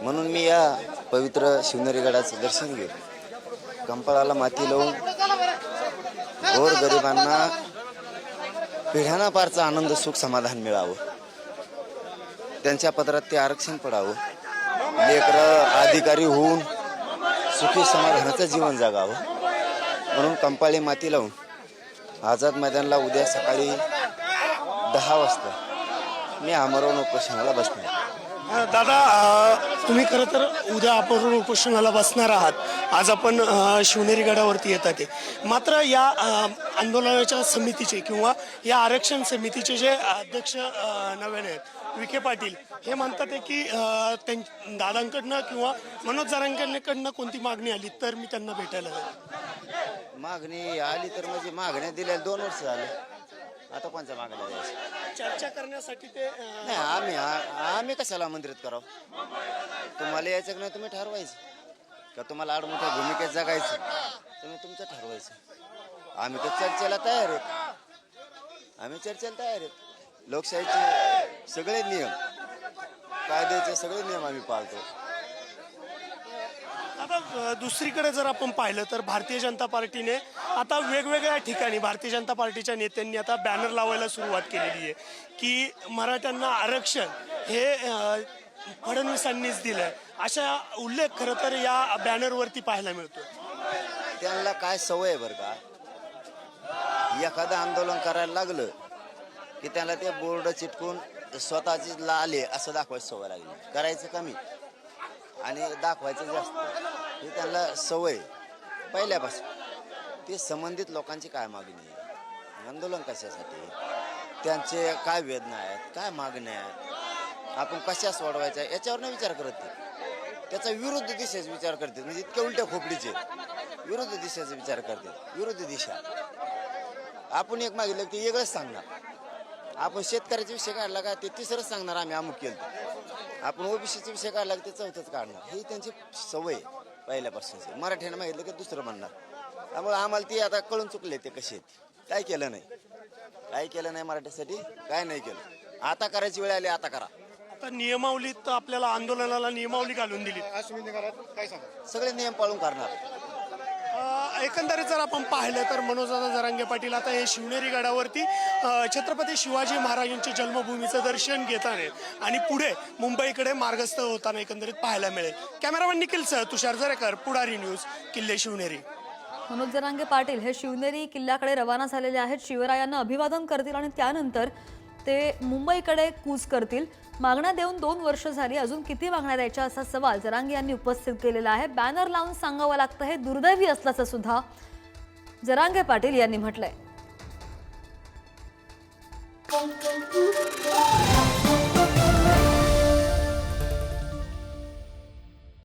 म्हणून मी या पवित्र शिवनेरी गडाचं दर्शन घेऊ। कंपाळाला माती लावून गोर गरिबांना पिढ्याना पारचा आनंद सुख समाधान मिळावं, त्यांच्या पदरात ते आरक्षण पडावं, लेकरं अधिकारी होऊन सुखी समाधानाचं जीवन जगावं, म्हणून कंपाळी माती लावून आझाद मैदानला उद्या सकाळी 10 वाजता मी आमरण उपोषणाला बसणार। दादा, तुम्ही खरं तर उद्या आपण उपोषणाला बसणार आहात। आज आपण शिवनेरी गडावरती येतात ते, मात्र या आंदोलनाच्या समितीचे किंवा या आरक्षण समितीचे जे अध्यक्ष नव्याने आहेत विखे पाटील, हे म्हणतात की दादांकडनं किंवा मनोज जरांगेकडनं कोणती मागणी आली तर मी त्यांना भेटायला जाईल। मागणी आली तर म्हणजे मागण्या दिल्या 2 वर्ष झाले, आता कोणत्या मागण्या द्यायच्या? चर्चा करण्यासाठी ते नाही, आम्ही कशाला आमंत्रित करावं? तुम्हाला यायचं नाही, तुम्ही ठरवायचं का तुम्हाला आडमोठ्या भूमिकेत जगायचं, तुम्ही तुमचं ठरवायचं। आम्ही तर चर्चेला तयार आहेत, आम्ही चर्चेला तयार आहेत। लोकशाहीचे सगळे नियम, कायद्याचे सगळे नियम आम्ही पाळतो। आता दुसरीकडे जर आपण पाहिलं तर भारतीय जनता पार्टीने आता वेगवेगळ्या ठिकाणी भारतीय जनता पार्टीच्या नेत्यांनी आता बॅनर लावायला सुरुवात केलेली आहे की मराठ्यांना आरक्षण हे फडणवीसांनीच दिलंय, अशा उल्लेख खरं तर या बॅनरवरती पाहायला मिळतो। त्यांना काय सवय आहे बरं का, एखादं आंदोलन करायला लागलं की त्यांना ते बोर्ड चिटकून स्वतःची लाले असं दाखवायची सवय लागली। करायचं कमी आणि दाखवायचं जास्त, ही त्यांना सवय पहिल्यापासून। ते संबंधित लोकांची काय मागणी आहे, आंदोलन कशासाठी, त्यांचे काय वेदना आहेत, काय मागण्या आहेत, आपण कशा सोडवायच्या याच्यावर नाही विचार करत ते, त्याचा विरुद्ध दिशेचा विचार करतात। म्हणजे इतके उलट्या खोपडीचे विरुद्ध दिशेचा विचार करतात, विरुद्ध दिशा। आपण एक मागितलं की वेगळंच सांगणार, आपण शेतकऱ्याचा विषय काढला का ते तिसरंच सांगणार आम्ही अमुक केलं, आपण ओबीसीचा विषय काढला की ते चौथंच काढणार। ही त्यांची सवय पहिल्यापासूनची। मराठ्यानं मागितलं की दुसरं म्हणणार, त्यामुळे आम्हाला ती आता कळून चुकले ते कसे आहेत। काय केलं नाही, काय केलं नाही मराठीसाठी, काय नाही केलं, आता करायची वेळ आली आता करा। आता नियमावलीत आपल्याला आंदोलनाला नियमावली घालून दिली, सगळे नियम पाळून करणार। एकंदरीत जर आपण पाहिलं तर मनोजदादा जरांगे पाटील आता हे शिवनेरी गडावरती छत्रपती शिवाजी महाराजांच्या जन्मभूमीचं दर्शन घेताना आणि पुढे मुंबईकडे मार्गस्थ होताना एकंदरीत पाहायला मिळेल। कॅमेरामॅन निखिलसह तुषार जरेकर, पुढारी न्यूज, किल्ले शिवनेरी। मनोज जरांगे पाटील हे शिवनेरी किल्ल्याकडे रवाना झालेले आहेत। शिवरायांना अभिवादन करतील आणि त्यानंतर ते मुंबईकडे कूच करतील। मागण्या देऊन 2 वर्ष झाली, अजून किती मागण्या द्यायच्या असा सवाल जरांगे यांनी उपस्थित केलेला आहे। बॅनर लावून सांगावं लागतं हे दुर्दैवी असल्याचं सुद्धा जरांगे पाटील यांनी म्हटलंय।